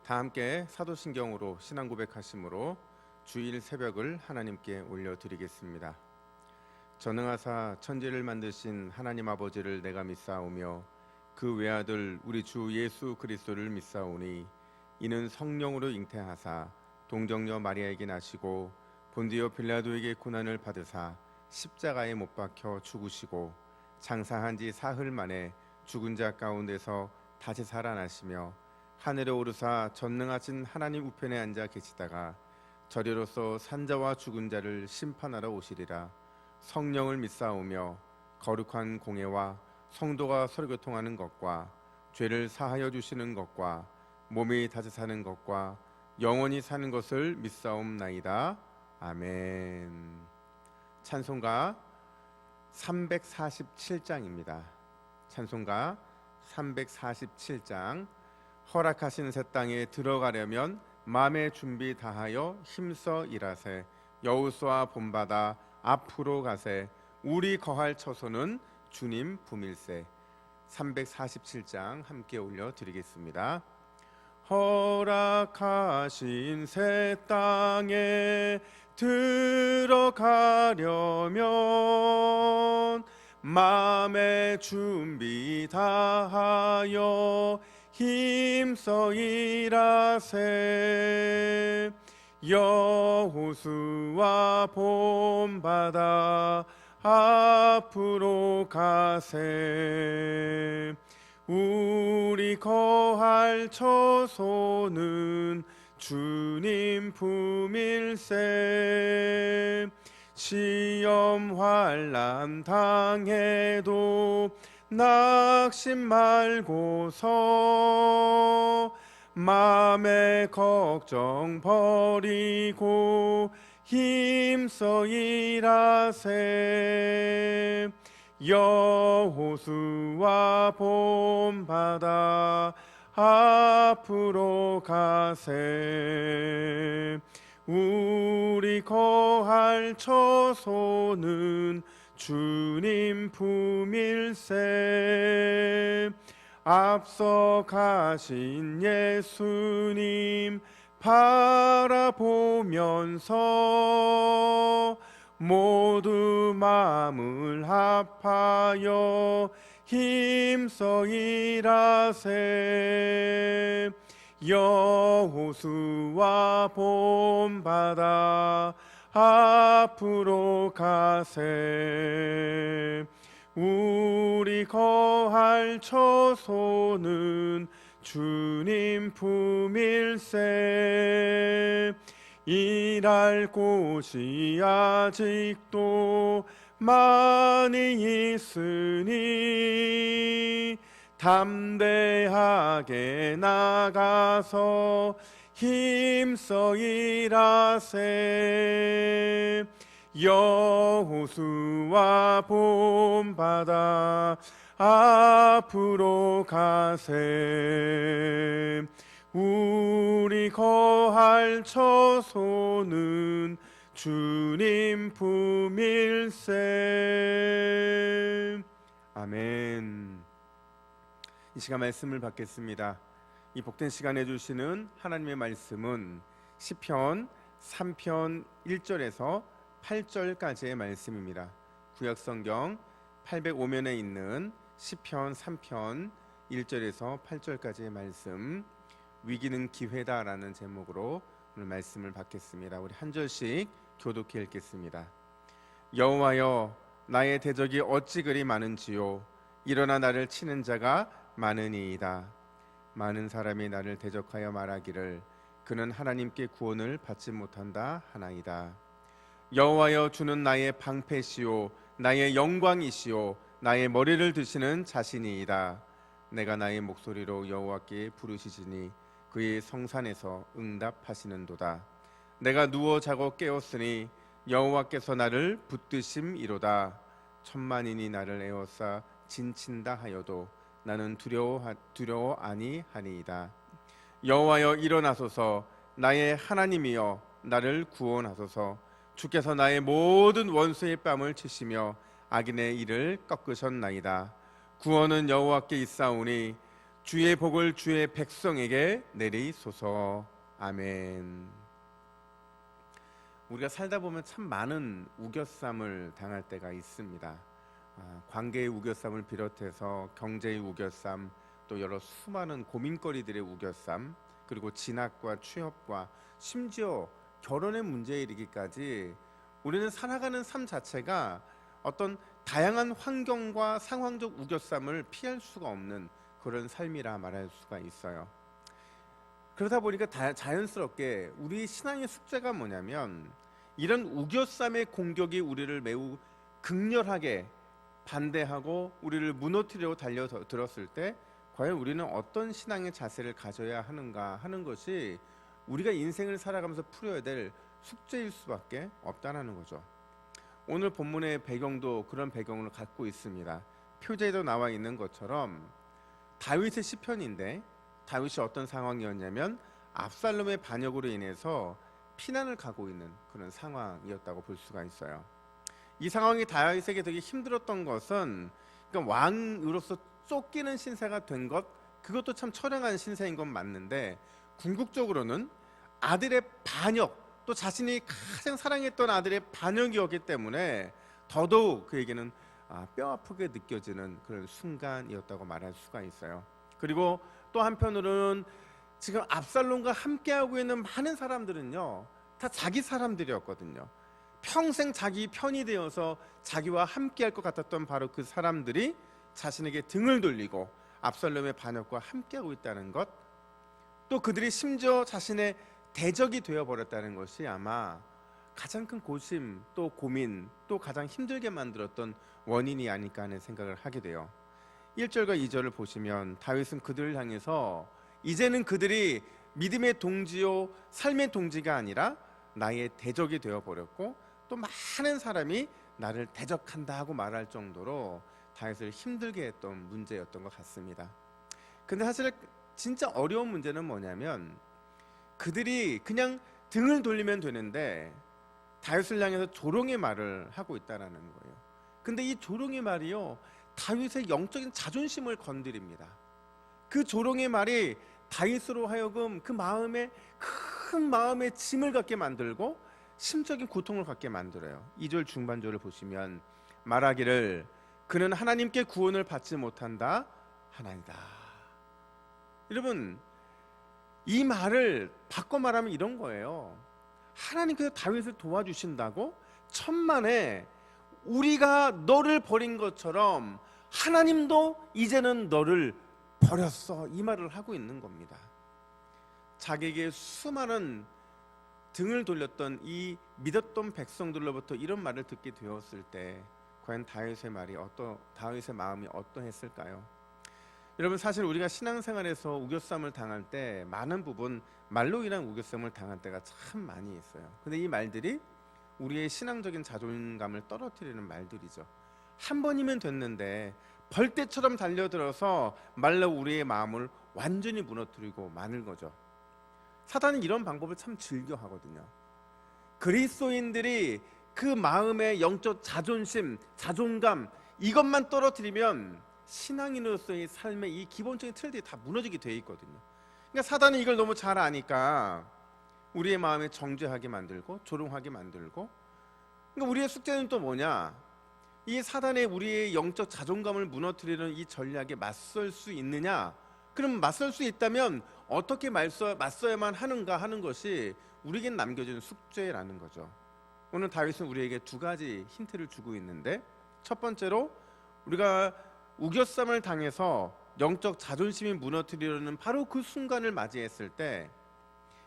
다 함께 사도신경으로 신앙 고백하심으로 주일 새벽을 하나님께 올려드리겠습니다. 전능하사 천지를 만드신 하나님 아버지를 내가 믿사오며 그 외아들 우리 주 예수 그리스도를 믿사오니 이는 성령으로 잉태하사 동정녀 마리아에게 나시고 본디오 빌라도에게 고난을 받으사 십자가에 못 박혀 죽으시고 장사한 지 사흘 만에 죽은 자 가운데서 다시 살아나시며 하늘에 오르사 전능하신 하나님 우편에 앉아 계시다가 저리로서 산자와 죽은 자를 심판하러 오시리라. 성령을 믿사오며 거룩한 공회와 성도가 서로 교통하는 것과 죄를 사하여 주시는 것과 몸이 다시 사는 것과 영원히 사는 것을 믿사옵나이다. 아멘. 찬송가 347장입니다. 찬송가 347장. 허락하신 새 땅에 들어가려면 마음의 준비 다하여 힘써 일하세. 여호수아 본받아 앞으로 가세. 우리 거할 처소는 주님 품일세. 347장 함께 올려드리겠습니다. 허락하신 새 땅에 들어가려면 마음의 준비 다하여 힘써 일하세. 여호수아 본받아 앞으로 가세. 우리 거할 처소는 주님 품일세. 시험 환난 당해도 낙심 말고서 마음의 걱정 버리고 힘써 일하세. 여호수아 본받아 앞으로 가세. 우리 거할 처소는 주님 품일세. 앞서 가신 예수님 바라보면서 모두 마음을 합하여 힘써 일하세. 여호수아 본받아 앞으로 가세. 우리 거할 처소는 주님 품일세. 일할 곳이 아직도 많이 있으니 담대하게 나가서 힘써 일하세. 여호수아 본받아 앞으로 가세. 우리 거할 처소는 주님 품일세. 아멘. 이 시간 말씀을 받겠습니다. 이 복된 시간에 주시는 하나님의 말씀은 시편 3편 1절에서 8절까지의 말씀입니다. 구약성경 805면에 있는 시편 3편 1절에서 8절까지의 말씀, 위기는 기회다라는 제목으로 오늘 말씀을 받겠습니다. 우리 한 절씩 교독해 읽겠습니다. 여호와여, 나의 대적이 어찌 그리 많은지요. 일어나 나를 치는 자가 많으니이다. 많은 사람이 나를 대적하여 말하기를 그는 하나님께 구원을 받지 못한다 하나이다. 여호와여, 주는 나의 방패시오 나의 영광이시오 나의 머리를 드시는 자신이이다. 내가 나의 목소리로 여호와께 부르시지니 그의 성산에서 응답하시는도다. 내가 누워 자고 깨었으니 여호와께서 나를 붙드심이로다. 천만인이 나를 에워싸 진친다 하여도 나는 두려워 아니하니이다. 여호와여, 일어나소서. 나의 하나님이여, 나를 구원하소서. 주께서 나의 모든 원수의 뺨을 치시며 악인의 일을 꺾으셨나이다. 구원은 여호와께 있사오니 주의 복을 주의 백성에게 내리소서. 아멘. 우리가 살다 보면 참 많은 우겨쌈을 당할 때가 있습니다. 관계의 우겨쌈을 비롯해서 경제의 우겨쌈, 또 여러 수많은 고민거리들의 우겨쌈, 그리고 진학과 취업과 심지어 결혼의 문제에 이르기까지 우리는 살아가는 삶 자체가 어떤 다양한 환경과 상황적 우겨쌈을 피할 수가 없는 그런 삶이라 말할 수가 있어요. 그러다 보니까 자연스럽게 우리 신앙의 숙제가 뭐냐면, 이런 우겨쌈의 공격이 우리를 매우 극렬하게 반대하고 우리를 무너뜨리려고 달려들었을 때 과연 우리는 어떤 신앙의 자세를 가져야 하는가 하는 것이 우리가 인생을 살아가면서 풀어야 될 숙제일 수밖에 없다는 거죠. 오늘 본문의 배경도 그런 배경을 갖고 있습니다. 표제에도 나와 있는 것처럼 다윗의 시편인데, 다윗이 어떤 상황이었냐면 압살롬의 반역으로 인해서 피난을 가고 있는 그런 상황이었다고 볼 수가 있어요. 이 상황이 다윗에게 되게 힘들었던 것은, 그러니까 왕으로서 쫓기는 신세가 된 것, 그것도 참 처량한 신세인 건 맞는데, 궁극적으로는 아들의 반역, 또 자신이 가장 사랑했던 아들의 반역이었기 때문에 더더욱 그에게는 뼈아프게 느껴지는 그런 순간이었다고 말할 수가 있어요. 그리고 또 한편으로는 지금 압살롬과 함께하고 있는 많은 사람들은요, 다 자기 사람들이었거든요. 평생 자기 편이 되어서 자기와 함께할 것 같았던 바로 그 사람들이 자신에게 등을 돌리고 압살롬의 반역과 함께하고 있다는 것, 또 그들이 심지어 자신의 대적이 되어버렸다는 것이 아마 가장 큰 고심, 또 고민, 또 가장 힘들게 만들었던 원인이 아닐까 하는 생각을 하게 돼요. 1절과 2절을 보시면 다윗은 그들을 향해서 이제는 그들이 믿음의 동지요 삶의 동지가 아니라 나의 대적이 되어버렸고 또 많은 사람이 나를 대적한다 하고 말할 정도로 다윗을 힘들게 했던 문제였던 것 같습니다. 근데 사실 진짜 어려운 문제는 뭐냐면, 그들이 그냥 등을 돌리면 되는데 다윗을 향해서 조롱의 말을 하고 있다는 거예요. 근데 이 조롱의 말이요, 다윗의 영적인 자존심을 건드립니다. 그 조롱의 말이 다윗으로 하여금 그 마음에 큰 마음의 짐을 갖게 만들고 심적인 고통을 갖게 만들어요. 2절 중반절을 보시면 말하기를 그는 하나님께 구원을 받지 못한다 하나이다. 여러분, 이 말을 바꿔 말하면 이런 거예요. 하나님께서 다윗을 도와주신다고 천만에 우리가 너를 버린 것처럼 하나님도 이제는 너를 버렸어, 이 말을 하고 있는 겁니다. 자기에게 수많은 등을 돌렸던 이 믿었던 백성들로부터 이런 말을 듣게 되었을 때 과연 다윗의 마음이 어떠했을까요? 여러분, 사실 우리가 신앙생활에서 우겨쌈을 당할 때 많은 부분 말로 인한 우겨쌈을 당할 때가 참 많이 있어요. 근데 이 말들이 우리의 신앙적인 자존감을 떨어뜨리는 말들이죠. 한 번이면 됐는데 벌떼처럼 달려들어서 말로 우리의 마음을 완전히 무너뜨리고 마는 거죠. 사단은 이런 방법을 참 즐겨하거든요. 그리스도인들이 그 마음의 영적 자존심, 자존감, 이것만 떨어뜨리면 신앙인으로서의 삶의 이 기본적인 틀들이 다 무너지게 돼 있거든요. 그러니까 사단은 이걸 너무 잘 아니까 우리의 마음에 정죄하게 만들고 조롱하게 만들고, 그러니까 우리의 숙제는 또 뭐냐? 이 사단의 우리의 영적 자존감을 무너뜨리는 이 전략에 맞설 수 있느냐? 그럼 맞설 수 있다면 어떻게 맞서야만 하는가 하는 것이 우리에게 남겨진 숙제라는 거죠. 오늘 다윗은 우리에게 두 가지 힌트를 주고 있는데, 첫 번째로 우리가 우겨쌈을 당해서 영적 자존심이 무너뜨리려는 바로 그 순간을 맞이했을 때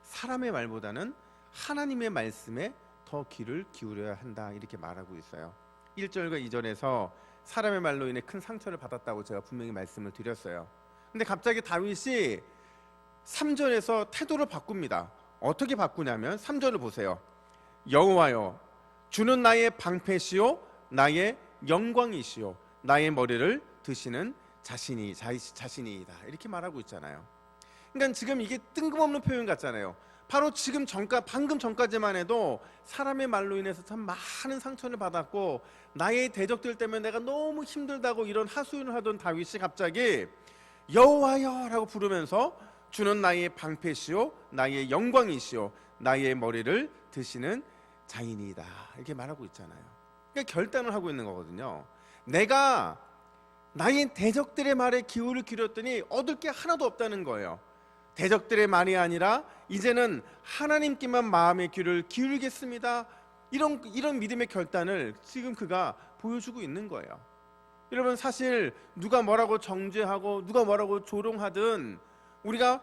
사람의 말보다는 하나님의 말씀에 더 귀를 기울여야 한다, 이렇게 말하고 있어요. 1절과 2절에서 사람의 말로 인해 큰 상처를 받았다고 제가 분명히 말씀을 드렸어요. 근데 갑자기 다윗이 3절에서 태도를 바꿉니다. 어떻게 바꾸냐면 3절을 보세요. 여호와여, 주는 나의 방패시요 나의 영광이시요 나의 머리를 드시는 자신이이다, 이렇게 말하고 있잖아요. 그러니까 지금 이게 뜬금없는 표현 같잖아요. 바로 지금 방금 전까지만 해도 사람의 말로 인해서 참 많은 상처를 받았고 나의 대적들 때문에 내가 너무 힘들다고 이런 하소연을 하던 다윗이 갑자기 여호와여라고 부르면서 주는 나의 방패시요 나의 영광이시요 나의 머리를 드시는 자인이다, 이렇게 말하고 있잖아요. 그러니까 결단을 하고 있는 거거든요. 내가 나의 대적들의 말에 귀를 기울였더니 얻을 게 하나도 없다는 거예요. 대적들의 말이 아니라 이제는 하나님께만 마음의 귀를 기울이겠습니다. 이런 믿음의 결단을 지금 그가 보여주고 있는 거예요. 여러분, 사실 누가 뭐라고 정죄하고 누가 뭐라고 조롱하든 우리가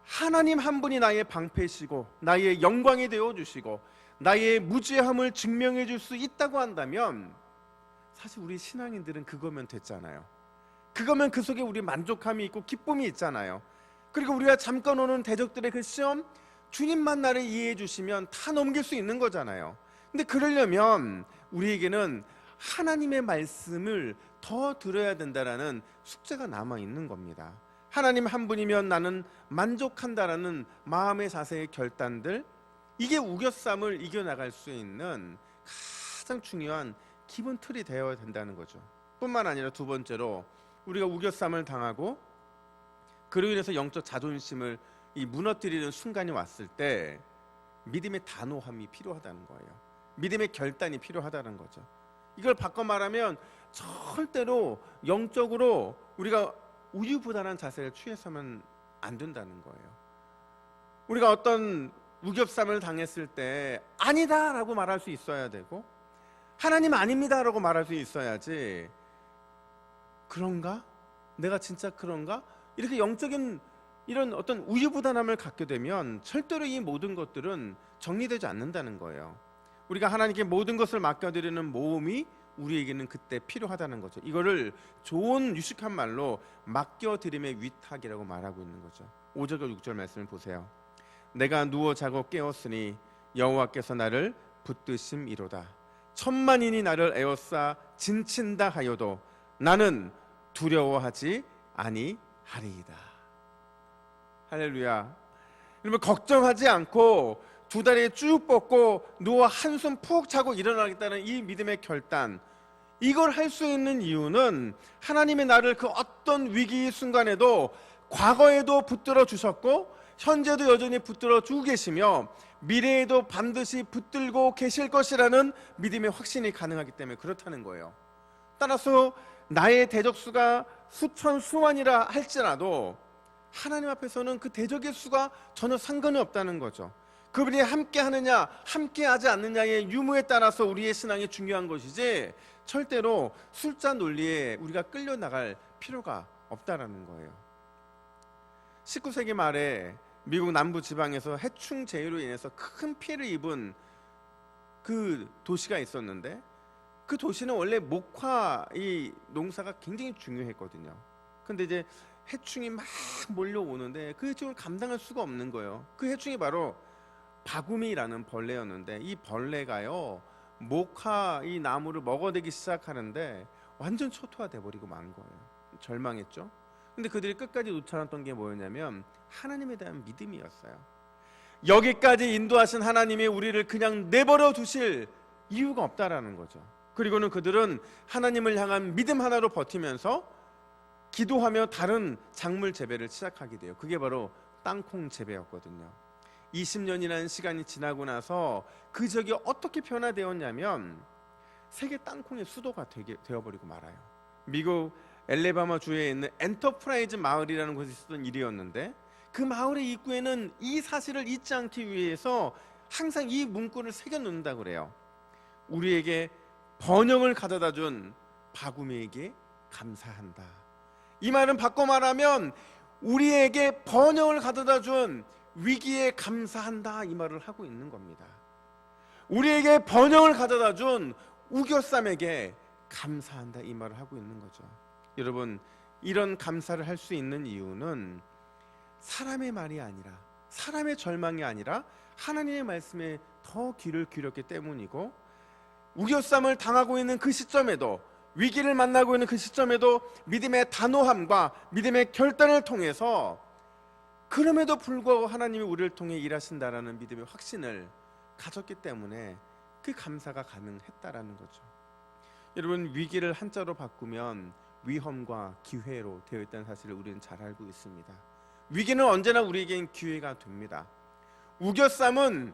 하나님 한 분이 나의 방패시고 나의 영광이 되어주시고 나의 무죄함을 증명해 줄 수 있다고 한다면 사실 우리 신앙인들은 그거면 됐잖아요. 그거면 그 속에 우리 만족함이 있고 기쁨이 있잖아요. 그리고 우리가 잠깐 오는 대적들의 그 시험, 주님만 나를 이해해 주시면 다 넘길 수 있는 거잖아요. 근데 그러려면 우리에게는 하나님의 말씀을 더 들어야 된다라는 숙제가 남아 있는 겁니다. 하나님 한 분이면 나는 만족한다라는 마음의 자세의 결단들, 이게 우겨쌈을 이겨나갈 수 있는 가장 중요한 기본 틀이 되어야 된다는 거죠. 뿐만 아니라 두 번째로, 우리가 우겨쌈을 당하고 그로 인해서 영적 자존심을 무너뜨리는 순간이 왔을 때 믿음의 단호함이 필요하다는 거예요. 믿음의 결단이 필요하다는 거죠. 이걸 바꿔 말하면 절대로 영적으로 우리가 우유부단한 자세를 취해서는 안 된다는 거예요. 우리가 어떤 우겹삼을 당했을 때 아니다라고 말할 수 있어야 되고, 하나님 아닙니다라고 말할 수 있어야지, 그런가? 내가 진짜 그런가? 이렇게 영적인 이런 어떤 우유부단함을 갖게 되면 절대로 이 모든 것들은 정리되지 않는다는 거예요. 우리가 하나님께 모든 것을 맡겨드리는 모험이 우리에게는 그때 필요하다는 거죠. 이거를 좋은 유식한 말로 맡겨드림의 위탁이라고 말하고 있는 거죠. 5절과 6절 말씀을 보세요. 내가 누워 자고 깨었으니 여호와께서 나를 붙드심이로다. 천만인이 나를 에워싸 진친다 하여도 나는 두려워하지 아니하리이다. 할렐루야. 여러분, 걱정하지 않고 두 다리 쭉 뻗고 누워 한숨 푹 자고 일어나겠다는 이 믿음의 결단, 이걸 할 수 있는 이유는 하나님의 나를 그 어떤 위기 순간에도 과거에도 붙들어 주셨고 현재도 여전히 붙들어 주고 계시며 미래에도 반드시 붙들고 계실 것이라는 믿음의 확신이 가능하기 때문에 그렇다는 거예요. 따라서 나의 대적수가 수천 수만이라 할지라도 하나님 앞에서는 그 대적의 수가 전혀 상관이 없다는 거죠. 그분이 함께 하느냐 함께 하지 않느냐의 유무에 따라서 우리의 신앙이 중요한 것이지, 절대로 숫자 논리에 우리가 끌려나갈 필요가 없다라는 거예요. 19세기 말에 미국 남부 지방에서 해충 재해로 인해서 큰 피해를 입은 그 도시가 있었는데, 그 도시는 원래 목화 이 농사가 굉장히 중요했거든요. 근데 이제 해충이 막 몰려오는데 그 해충을 감당할 수가 없는 거예요. 그 해충이 바로 바구미라는 벌레였는데, 이 벌레가요 목화 이 나무를 먹어대기 시작하는데 완전 초토화돼 버리고 만 거예요. 절망했죠. 근데 그들이 끝까지 놓쳐놨던 게 뭐였냐면 하나님에 대한 믿음이었어요. 여기까지 인도하신 하나님이 우리를 그냥 내버려 두실 이유가 없다라는 거죠. 그리고는 그들은 하나님을 향한 믿음 하나로 버티면서 기도하며 다른 작물 재배를 시작하게 돼요. 그게 바로 땅콩 재배였거든요. 20년이라는 시간이 지나고 나서 그 지역이 어떻게 변화되었냐면 세계 땅콩의 수도가 되어버리고 말아요. 미국 엘레바마 주에 있는 엔터프라이즈 마을이라는 곳에 있었던 일이었는데, 그 마을의 입구에는 이 사실을 잊지 않기 위해서 항상 이 문구를 새겨놓는다고 그래요. 우리에게 번영을 가져다 준 바구미에게 감사한다. 이 말은 바꿔 말하면 우리에게 번영을 가져다 준 위기에 감사한다, 이 말을 하고 있는 겁니다. 우리에게 번영을 가져다 준 우겨쌈에게 감사한다, 이 말을 하고 있는 거죠. 여러분, 이런 감사를 할 수 있는 이유는 사람의 말이 아니라, 사람의 절망이 아니라 하나님의 말씀에 더 귀를 기울였기 때문이고, 우겨쌈을 당하고 있는 그 시점에도, 위기를 만나고 있는 그 시점에도 믿음의 단호함과 믿음의 결단을 통해서 그럼에도 불구하고 하나님이 우리를 통해 일하신다라는 믿음의 확신을 가졌기 때문에 그 감사가 가능했다라는 거죠. 여러분, 위기를 한자로 바꾸면 위험과 기회로 되어 있다는 사실을 우리는 잘 알고 있습니다. 위기는 언제나 우리에겐 기회가 됩니다. 우겨쌈은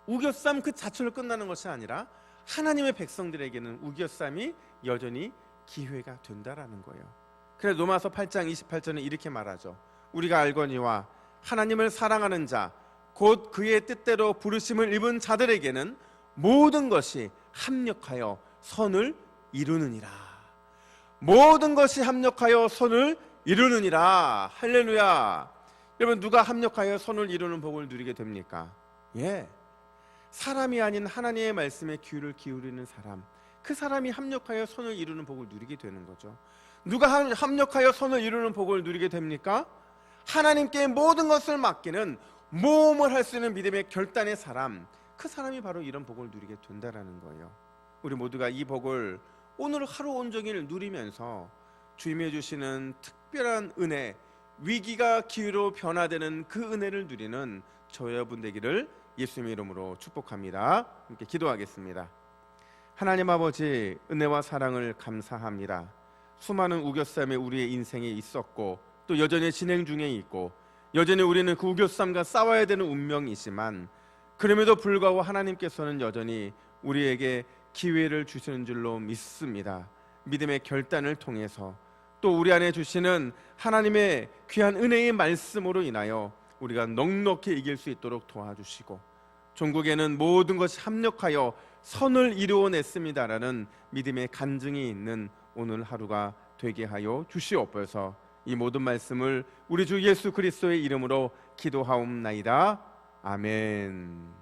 우겨쌈 그 자체로 끝나는 것이 아니라 하나님의 백성들에게는 우겨쌈이 여전히 기회가 된다라는 거예요. 그래서 로마서 8장 28절은 이렇게 말하죠. 우리가 알거니와 하나님을 사랑하는 자 곧 그의 뜻대로 부르심을 입은 자들에게는 모든 것이 합력하여 선을 이루느니라. 모든 것이 합력하여 선을 이루느니라. 할렐루야. 여러분, 누가 합력하여 선을 이루는 복을 누리게 됩니까? 사람이 아닌 하나님의 말씀에 귀를 기울이는 사람, 그 사람이 합력하여 선을 이루는 복을 누리게 되는 거죠. 누가 합력하여 선을 이루는 복을 누리게 됩니까? 하나님께 모든 것을 맡기는 모험을 할 수 있는 믿음의 결단의 사람, 그 사람이 바로 이런 복을 누리게 된다라는 거예요. 우리 모두가 이 복을 오늘 하루 온종일 누리면서 주님이 주시는 특별한 은혜, 위기가 기회로 변화되는 그 은혜를 누리는 저와 여러분 되기를 예수님의 이름으로 축복합니다. 함께 기도하겠습니다. 하나님 아버지, 은혜와 사랑을 감사합니다. 수많은 우겨쌈이 우리의 인생에 있었고 또 여전히 진행 중에 있고 여전히 우리는 그 우겨쌈과 싸워야 되는 운명이지만 그럼에도 불구하고 하나님께서는 여전히 우리에게 기회를 주시는 줄로 믿습니다. 믿음의 결단을 통해서 또 우리 안에 주시는 하나님의 귀한 은혜의 말씀으로 인하여 우리가 넉넉히 이길 수 있도록 도와주시고 종국에는 모든 것이 합력하여 선을 이루어냈습니다라는 믿음의 간증이 있는 오늘 하루가 되게 하여 주시옵소서. 이 모든 말씀을 우리 주 예수 그리스도의 이름으로 기도하옵나이다. 아멘.